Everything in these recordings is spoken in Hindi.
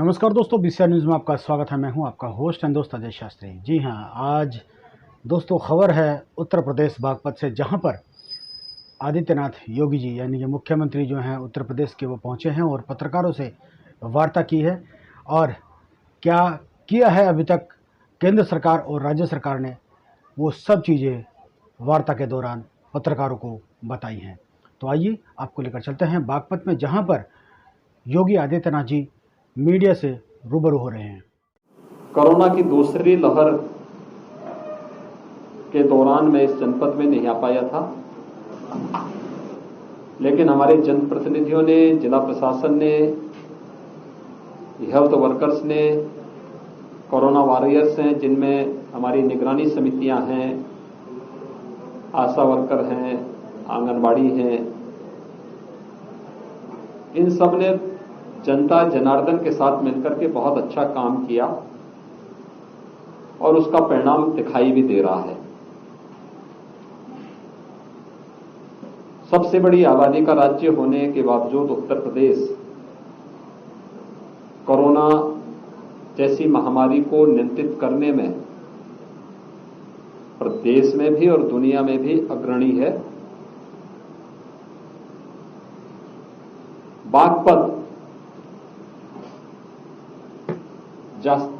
नमस्कार दोस्तों, बीसीआर न्यूज़ में आपका स्वागत है। मैं हूं आपका होस्ट एंड दोस्त अजय शास्त्री। जी हां, आज दोस्तों खबर है उत्तर प्रदेश बागपत से, जहां पर आदित्यनाथ योगी जी यानी कि मुख्यमंत्री जो हैं उत्तर प्रदेश के, वो पहुंचे हैं और पत्रकारों से वार्ता की है। और क्या किया है अभी तक केंद्र सरकार और राज्य सरकार ने, वो सब चीज़ें वार्ता के दौरान पत्रकारों को बताई हैं। तो आइए आपको लेकर चलते हैं बागपत में, जहां पर योगी आदित्यनाथ जी मीडिया से रूबरू हो रहे हैं। कोरोना की दूसरी लहर के दौरान मैं इस जनपद में नहीं आ पाया था, लेकिन हमारे जनप्रतिनिधियों ने, जिला प्रशासन ने, हेल्थ वर्कर्स ने, कोरोना वॉरियर्स हैं जिनमें हमारी निगरानी समितियां हैं, आशा वर्कर हैं, आंगनबाड़ी हैं, इन सब ने जनता जनार्दन के साथ मिलकर के बहुत अच्छा काम किया और उसका परिणाम दिखाई भी दे रहा है। सबसे बड़ी आबादी का राज्य होने के बावजूद उत्तर प्रदेश कोरोना जैसी महामारी को नियंत्रित करने में प्रदेश में भी और दुनिया में भी अग्रणी है। बागपत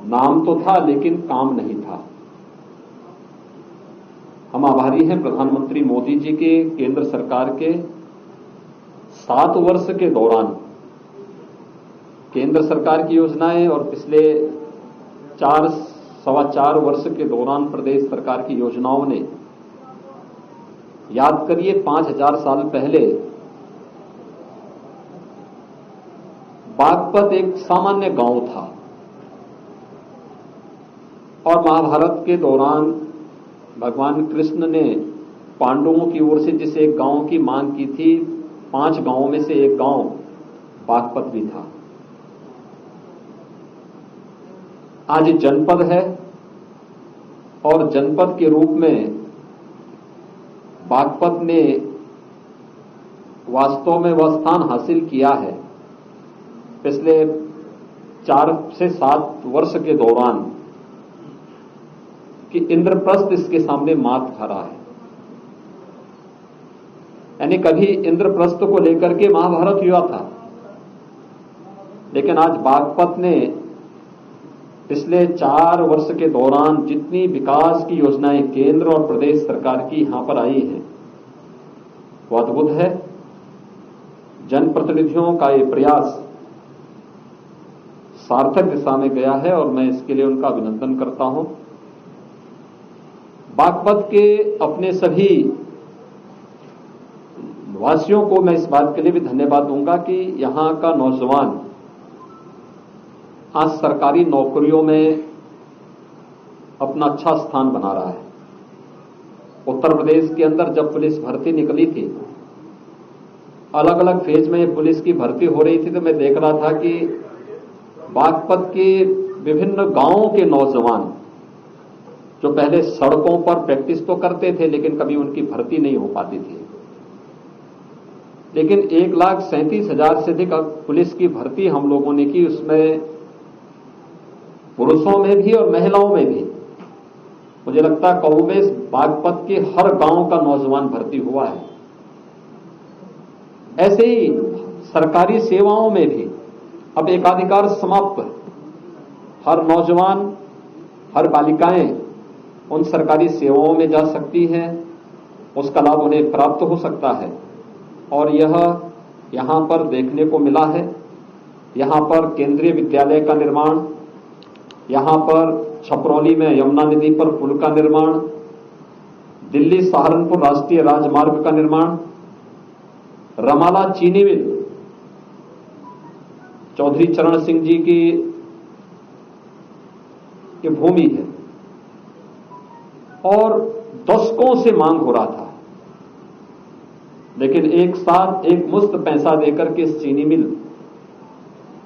नाम तो था लेकिन काम नहीं था। हम आभारी हैं प्रधानमंत्री मोदी जी के, केंद्र सरकार के 7 वर्ष के दौरान केंद्र सरकार की योजनाएं और पिछले 4-4.25 वर्ष के दौरान प्रदेश सरकार की योजनाओं ने, याद करिए 5000 साल पहले बागपत एक सामान्य गांव था और महाभारत के दौरान भगवान कृष्ण ने पांडवों की ओर से जिस एक गांव की मांग की थी, 5 गांवों में से एक गांव बागपत भी था। आज जनपद है और जनपद के रूप में बागपत ने वास्तव में वह स्थान हासिल किया है पिछले 4 से 7 वर्ष के दौरान कि इंद्रप्रस्थ इसके सामने मात खा रहा है। यानी कभी इंद्रप्रस्थ को लेकर के महाभारत हुआ था, लेकिन आज बागपत ने पिछले 4 वर्ष के दौरान जितनी विकास की योजनाएं केंद्र और प्रदेश सरकार की यहां पर आई हैं, वो अद्भुत है। जनप्रतिनिधियों का ये प्रयास सार्थक दिशा में गया है और मैं इसके लिए उनका अभिनंदन करता हूं। बागपत के अपने सभी वासियों को मैं इस बात के लिए भी धन्यवाद दूंगा कि यहां का नौजवान आज सरकारी नौकरियों में अपना अच्छा स्थान बना रहा है। उत्तर प्रदेश के अंदर जब पुलिस भर्ती निकली थी, अलग अलग फेज में पुलिस की भर्ती हो रही थी, तो मैं देख रहा था कि बागपत के विभिन्न गांवों के नौजवान जो पहले सड़कों पर प्रैक्टिस तो करते थे लेकिन कभी उनकी भर्ती नहीं हो पाती थी, लेकिन 1,37,000 से अधिक पुलिस की भर्ती हम लोगों ने की। उसमें पुरुषों में भी और महिलाओं में भी मुझे लगता है कौमेश बागपत के हर गांव का नौजवान भर्ती हुआ है। ऐसे ही सरकारी सेवाओं में भी अब एकाधिकार समाप्त है। हर नौजवान, हर बालिकाएं उन सरकारी सेवाओं में जा सकती हैं, उसका लाभ उन्हें प्राप्त हो सकता है और यह यहां पर देखने को मिला है। यहां पर केंद्रीय विद्यालय का निर्माण, यहां पर छपरौली में यमुना नदी पर पुल का निर्माण, दिल्ली सहारनपुर राष्ट्रीय राजमार्ग का निर्माण, रमाला चीनी मिल चौधरी चरण सिंह जी की भूमि है और दशकों से मांग हो रहा था, लेकिन एक साथ एक मुश्त पैसा देकर के इस चीनी मिल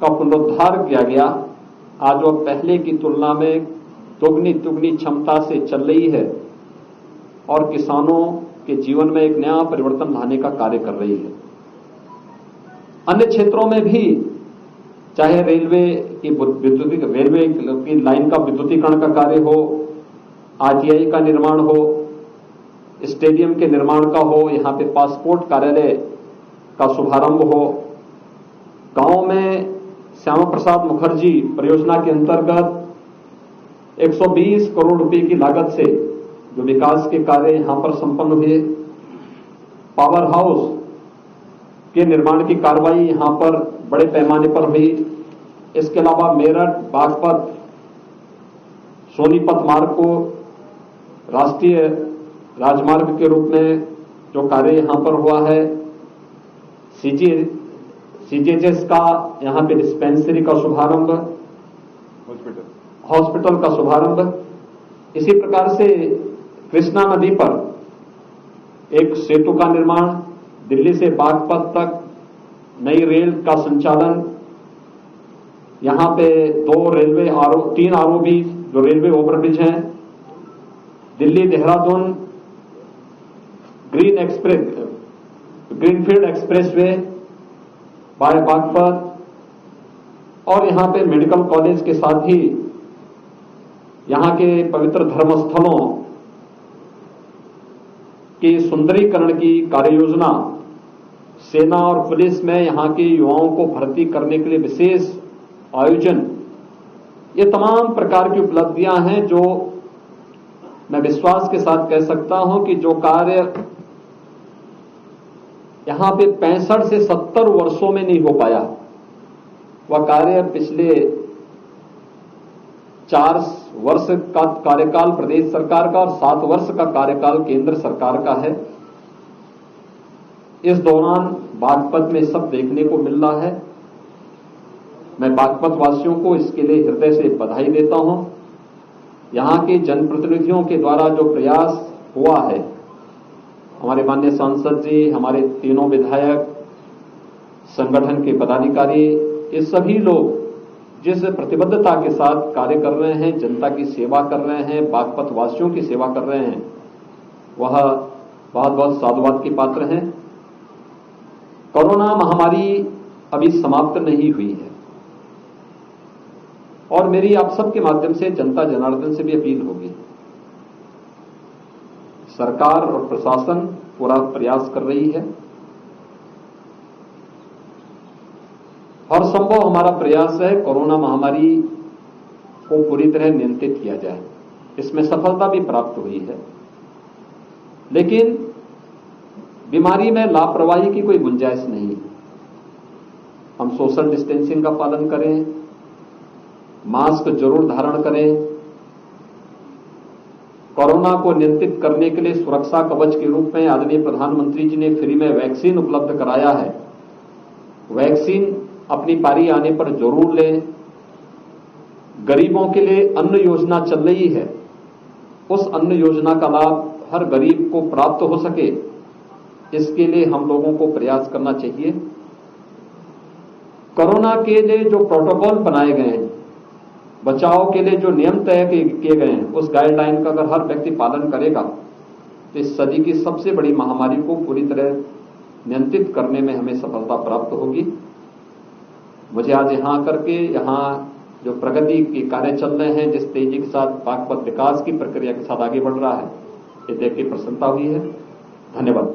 का पुनरुद्धार किया गया। आज वह पहले की तुलना में दुगनी क्षमता से चल रही है और किसानों के जीवन में एक नया परिवर्तन लाने का कार्य कर रही है। अन्य क्षेत्रों में भी चाहे रेलवे की लाइन का विद्युतीकरण का कार्य हो, आरटीआई का निर्माण हो, स्टेडियम के निर्माण का हो, यहां पे पासपोर्ट कार्यालय का शुभारंभ हो, गांव में श्यामा प्रसाद मुखर्जी परियोजना के अंतर्गत 120 करोड़ रुपए की लागत से जो विकास के कार्य यहां पर संपन्न हुए, पावर हाउस के निर्माण की कार्रवाई यहां पर बड़े पैमाने पर हुई। इसके अलावा मेरठ बागपत सोनीपत मार्ग को राष्ट्रीय राजमार्ग के रूप में जो कार्य यहां पर हुआ है, सीजीएचएस का यहां पे डिस्पेंसरी का शुभारंभ, हॉस्पिटल का शुभारंभ। इसी प्रकार से कृष्णा नदी पर एक सेतु का निर्माण, दिल्ली से बागपत तक नई रेल का संचालन, यहां पे 3 आरओबी जो रेलवे ओवरब्रिज हैं, Delhi Dehradun greenfield expressway by Baghpat, और यहां पे मेडिकल कॉलेज के साथ ही यहां के पवित्र धर्मस्थलों की सुंदरीकरण की कार्ययोजना, सेना और पुलिस में यहां के युवाओं को भर्ती करने के लिए विशेष आयोजन, ये तमाम प्रकार की उपलब्धियां हैं जो मैं विश्वास के साथ कह सकता हूं कि जो कार्य यहां पे 65 से 70 वर्षों में नहीं हो पाया, वह कार्य पिछले 4 वर्ष का कार्यकाल प्रदेश सरकार का और 7 वर्ष का कार्यकाल केंद्र सरकार का है। इस दौरान बागपत में सब देखने को मिल रहा है। मैं बागपत वासियों को इसके लिए हृदय से बधाई देता हूं। यहां के जनप्रतिनिधियों के द्वारा जो प्रयास हुआ है, हमारे माननीय सांसद जी, हमारे तीनों विधायक, संगठन के पदाधिकारी, ये सभी लोग जिस प्रतिबद्धता के साथ कार्य कर रहे हैं, जनता की सेवा कर रहे हैं, बागपत वासियों की सेवा कर रहे हैं, वह बहुत बहुत साधुवाद के पात्र हैं। कोरोना महामारी अभी समाप्त नहीं हुई है और मेरी आप सबके माध्यम से जनता जनार्दन से भी अपील होगी, सरकार और प्रशासन पूरा प्रयास कर रही है। हर संभव हमारा प्रयास है कोरोना महामारी को पूरी तरह नियंत्रित किया जाए। इसमें सफलता भी प्राप्त हुई है, लेकिन बीमारी में लापरवाही की कोई गुंजाइश नहीं। हम सोशल डिस्टेंसिंग का पालन करें, मास्क जरूर धारण करें, कोरोना को नियंत्रित करने के लिए सुरक्षा कवच के रूप में आदरणीय प्रधानमंत्री जी ने फ्री में वैक्सीन उपलब्ध कराया है। वैक्सीन अपनी पारी आने पर जरूर लें। गरीबों के लिए अन्न योजना चल रही है, उस अन्न योजना का लाभ हर गरीब को प्राप्त हो सके, इसके लिए हम लोगों को प्रयास करना चाहिए। कोरोना के लिए जो प्रोटोकॉल बनाए गए हैं, बचाव के लिए जो नियम तय किए गए हैं, उस गाइडलाइन का अगर हर व्यक्ति पालन करेगा तो इस सदी की सबसे बड़ी महामारी को पूरी तरह नियंत्रित करने में हमें सफलता प्राप्त होगी। मुझे आज यहां आकर के यहां जो प्रगति के कार्य चल रहे हैं, जिस तेजी के साथ बागपत विकास की प्रक्रिया के साथ आगे बढ़ रहा है, ये देख के प्रसन्नता हुई है। धन्यवाद।